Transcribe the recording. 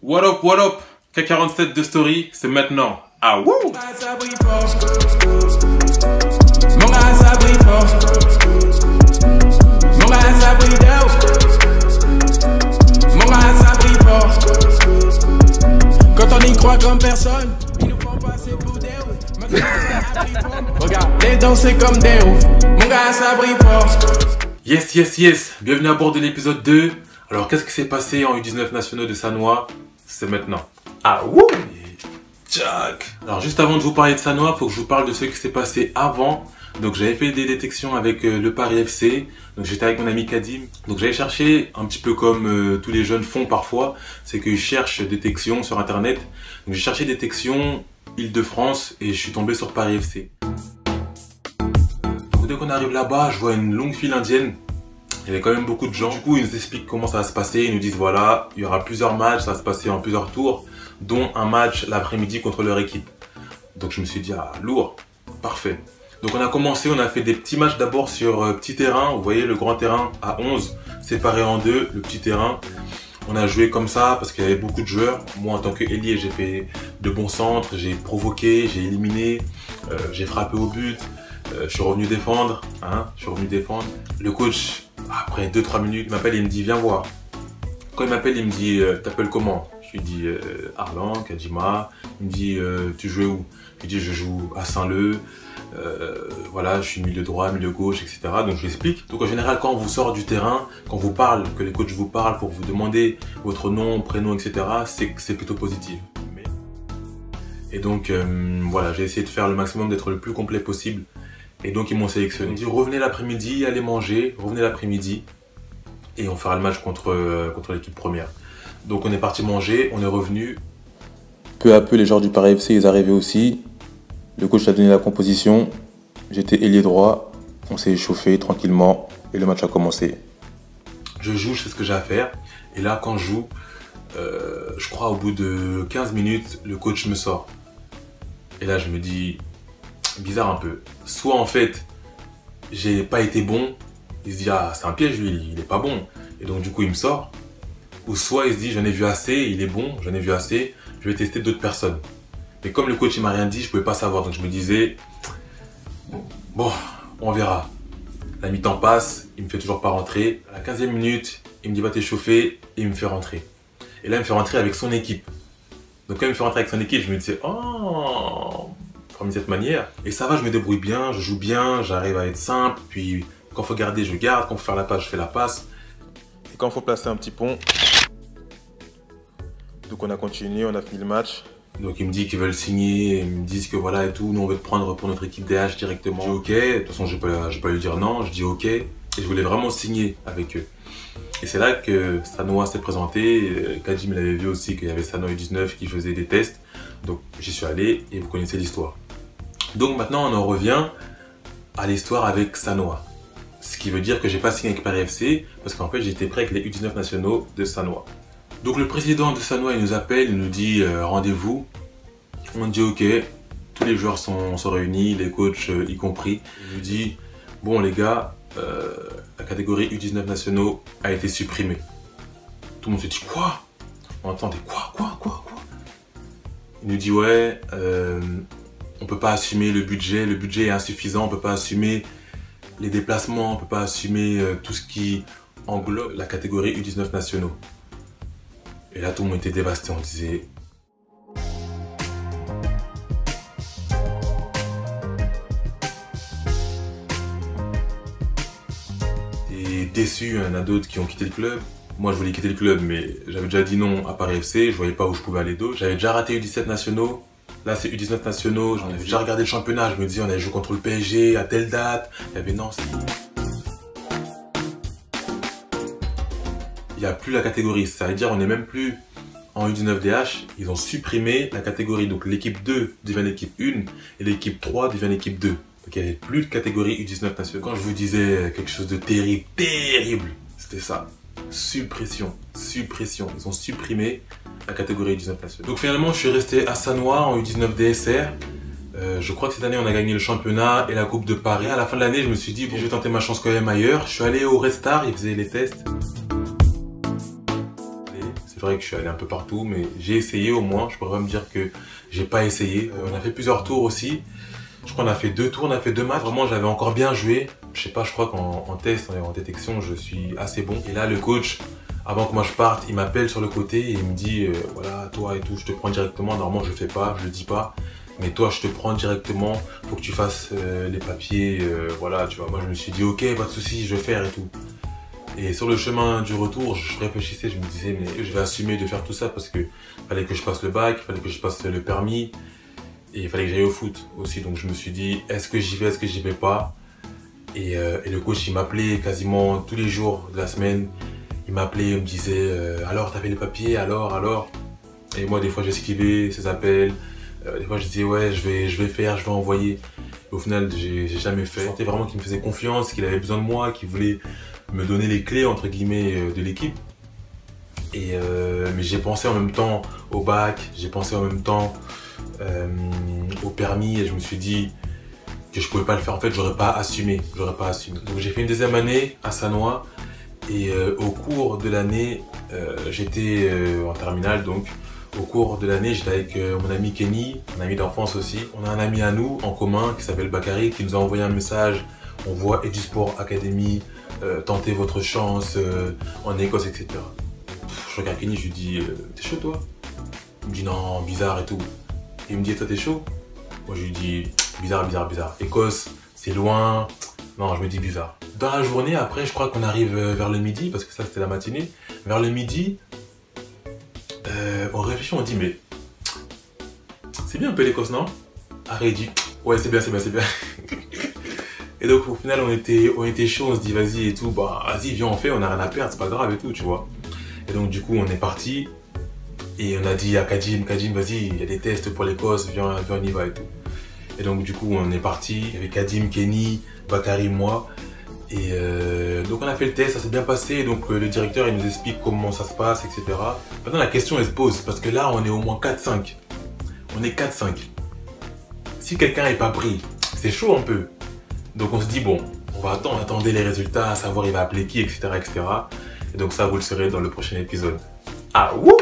What up, K47 de Story, c'est maintenant. Ah wouh! Mon gars ça brille fort. Mon gars ça brille fort. Mon gars ça brille d'où? Mon gars ça brille fort. Quand on y croit comme personne, ils nous font passer pour des ouf. Mon gars ça brille fort. Regarde, les dents c'est comme des ouf. Mon gars ça brille fort. Yes. Bienvenue à bord de l'épisode 2. Alors, qu'est-ce qui s'est passé en U19 nationaux de Sannois? C'est maintenant. Ah wouh! Tchac! Alors, juste avant de vous parler de Sannois, il faut que je vous parle de ce qui s'est passé avant. Donc, j'avais fait des détections avec le Paris FC. Donc, j'étais avec mon ami Kadim. Donc, j'avais cherché un petit peu comme tous les jeunes font parfois. C'est qu'ils cherchent détection sur Internet. Donc, j'ai cherché détection Île-de-France et je suis tombé sur Paris FC. Donc, dès qu'on arrive là-bas, je vois une longue file indienne. Il y avait quand même beaucoup de gens. Du coup, ils nous expliquent comment ça va se passer. Ils nous disent voilà, il y aura plusieurs matchs, ça va se passer en plusieurs tours, dont un match l'après-midi contre leur équipe. Donc je me suis dit ah, lourd, parfait. Donc on a commencé, on a fait des petits matchs d'abord sur petit terrain. Vous voyez le grand terrain à 11, séparé en deux, le petit terrain. On a joué comme ça parce qu'il y avait beaucoup de joueurs. Moi en tant qu'ailier, j'ai fait de bons centres, j'ai provoqué, j'ai éliminé, j'ai frappé au but. Je suis revenu défendre, Le coach, après 2-3 minutes, il m'appelle et il me dit viens voir. Quand il m'appelle, il me dit t'appelles comment? Je lui dis Arlan, Kadima. Il me dit tu joues où? Je lui dis je joue à Saint-Leu. Voilà, je suis milieu droit, milieu gauche, etc. Donc je l'explique. Donc en général, quand on vous sort du terrain, quand on vous parle, que les coachs vous parlent pour vous demander votre nom, prénom, etc., c'est que c'est plutôt positif. Et donc voilà, j'ai essayé de faire le maximum, d'être le plus complet possible. Et donc ils m'ont sélectionné. Ils m'ont dit revenez l'après-midi, allez manger, revenez l'après-midi et on fera le match contre l'équipe première. Donc on est parti manger, on est revenu. Peu à peu les joueurs du Paris FC ils arrivaient aussi. Le coach a donné la composition. J'étais ailier droit, on s'est échauffé tranquillement et le match a commencé. Je joue, je sais ce que j'ai à faire. Et là quand je joue, je crois au bout de 15 minutes, le coach me sort. Et là je me dis bizarre un peu. Soit en fait, j'ai pas été bon, il se dit ah c'est un piège lui, il est pas bon. Et donc du coup il me sort. Ou soit il se dit j'en ai vu assez, il est bon, j'en ai vu assez, je vais tester d'autres personnes. Mais comme le coach il m'a rien dit, je pouvais pas savoir. Donc je me disais bon, on verra. La mi-temps passe, il me fait toujours pas rentrer. À la 15e minute, il me dit va t'échauffer et il me fait rentrer. Et là il me fait rentrer avec son équipe. Donc quand il me fait rentrer avec son équipe, je me disais oh, de cette manière. Et ça va, je me débrouille bien, je joue bien, j'arrive à être simple. Puis quand il faut garder, je garde. Quand il faut faire la passe, je fais la passe. Et quand il faut placer un petit pont, donc on a continué, on a fini le match. Donc ils me disent qu'ils veulent signer, ils me disent que voilà et tout, nous on veut te prendre pour notre équipe DH directement. Je dis ok, de toute façon je vais pas lui dire non, je dis ok. Et je voulais vraiment signer avec eux. Et c'est là que Sannois s'est présenté. Kadim l'avait vu aussi qu'il y avait Sannois U19 qui faisait des tests. Donc j'y suis allé et vous connaissez l'histoire. Donc maintenant on en revient à l'histoire avec Sannois. Ce qui veut dire que j'ai pas signé avec Paris FC parce qu'en fait j'étais prêt avec les U19 nationaux de Sannois. Donc le président de Sannois il nous appelle, il nous dit rendez-vous. On dit ok, tous les joueurs sont réunis, les coachs y compris. Il nous dit bon les gars, la catégorie U19 nationaux a été supprimée. Tout le monde se dit quoi? On entendait quoi? Il nous dit ouais, on peut pas assumer le budget est insuffisant, on peut pas assumer les déplacements, on peut pas assumer tout ce qui englobe la catégorie U19 nationaux. Et là tout le monde était dévasté, on disait et déçu, il y en a d'autres qui ont quitté le club. Moi, je voulais quitter le club, mais j'avais déjà dit non à Paris FC. Je voyais pas où je pouvais aller d'autre. J'avais déjà raté U17 nationaux. Là, c'est U19 nationaux. J'en avais déjà regardé le championnat. Je me disais, on allait jouer contre le PSG à telle date. Il y avait Nancy. Il n'y a plus la catégorie. Ça veut dire, on n'est même plus en U19DH. Ils ont supprimé la catégorie. Donc, l'équipe 2 devient l'équipe 1 et l'équipe 3 devient l'équipe 2. Donc, il n'y avait plus de catégorie U19 nationaux. Quand je vous disais quelque chose de terrible, c'était ça. Suppression. Ils ont supprimé la catégorie U19 nationaux. Donc finalement, je suis resté à Sannois en U19 DSR. Je crois que cette année, on a gagné le championnat et la Coupe de Paris. À la fin de l'année, je me suis dit, bon, je vais tenter ma chance quand même ailleurs. Je suis allé au Red Star, ils faisaient les tests. C'est vrai que je suis allé un peu partout, mais j'ai essayé au moins. Je pourrais pas me dire que j'ai pas essayé. On a fait plusieurs tours aussi. Je crois qu'on a fait 2 tours, on a fait 2 matchs. Vraiment, j'avais encore bien joué. Je sais pas, je crois qu'en test, en détection, je suis assez bon. Et là, le coach, avant que moi je parte, il m'appelle sur le côté et il me dit voilà, toi et tout, je te prends directement. Normalement, je le fais pas, je le dis pas. Mais toi, je te prends directement. Faut que tu fasses les papiers. Voilà, tu vois. Moi, je me suis dit ok, pas de souci, je vais faire et tout. Et sur le chemin du retour, je réfléchissais, je me disais, mais je vais assumer de faire tout ça parce que fallait que je passe le bac, fallait que je passe le permis et il fallait que j'aille au foot aussi. Donc je me suis dit, est-ce que j'y vais, est-ce que j'y vais pas? Et le coach, il m'appelait quasiment tous les jours de la semaine. Il m'appelait, il me disait, alors t'avais les papiers, alors. Et moi, des fois, j'esquivais ses appels. Des fois, je disais, ouais, je vais faire, je vais envoyer. Et au final, j'ai jamais fait. Je sentais vraiment qu'il me faisait confiance, qu'il avait besoin de moi, qu'il voulait me donner les clés entre guillemets de l'équipe. Mais j'ai pensé en même temps au bac, j'ai pensé en même temps au permis et je me suis dit que je pouvais pas le faire. En fait, j'aurais pas assumé. Donc j'ai fait une 2e année à Sannois et au cours de l'année, j'étais en terminale. Donc au cours de l'année, j'étais avec mon ami Kenny, un ami d'enfance aussi. On a un ami à nous en commun qui s'appelle Bakary qui nous a envoyé un message. On voit Edusport Academy. Tentez votre chance en Écosse, etc. Je regarde Kenny, je lui dis t'es chaud toi? Il me dit non, bizarre et tout. Et il me dit toi t'es chaud? Moi je lui dis bizarre. Écosse, c'est loin. Non, je me dis bizarre. Dans la journée, après, je crois qu'on arrive vers le midi, parce que ça c'était la matinée. Vers le midi, on réfléchit, on dit mais c'est bien un peu l'Écosse, non? Arrête, il dit ouais c'est bien. Et donc au final on était chaud, on se dit vas-y et tout, bah vas-y viens on fait, on a rien à perdre, c'est pas grave et tout, tu vois. Et donc du coup on est parti et on a dit à Kadim vas-y, il y a des tests pour l'Écosse, viens on y va et tout. Et donc du coup on est parti avec Kadim, Kenny, Bakary, moi. Et donc on a fait le test, ça s'est bien passé, donc le directeur il nous explique comment ça se passe, etc. Maintenant la question elle se pose, parce que là on est au moins 4-5. On est 4-5. Si quelqu'un n'est pas pris, c'est chaud un peu. Donc on se dit bon, on va attendre les résultats, savoir il va appeler qui, etc. Et donc ça vous le saurez dans le prochain épisode. Ah wouh!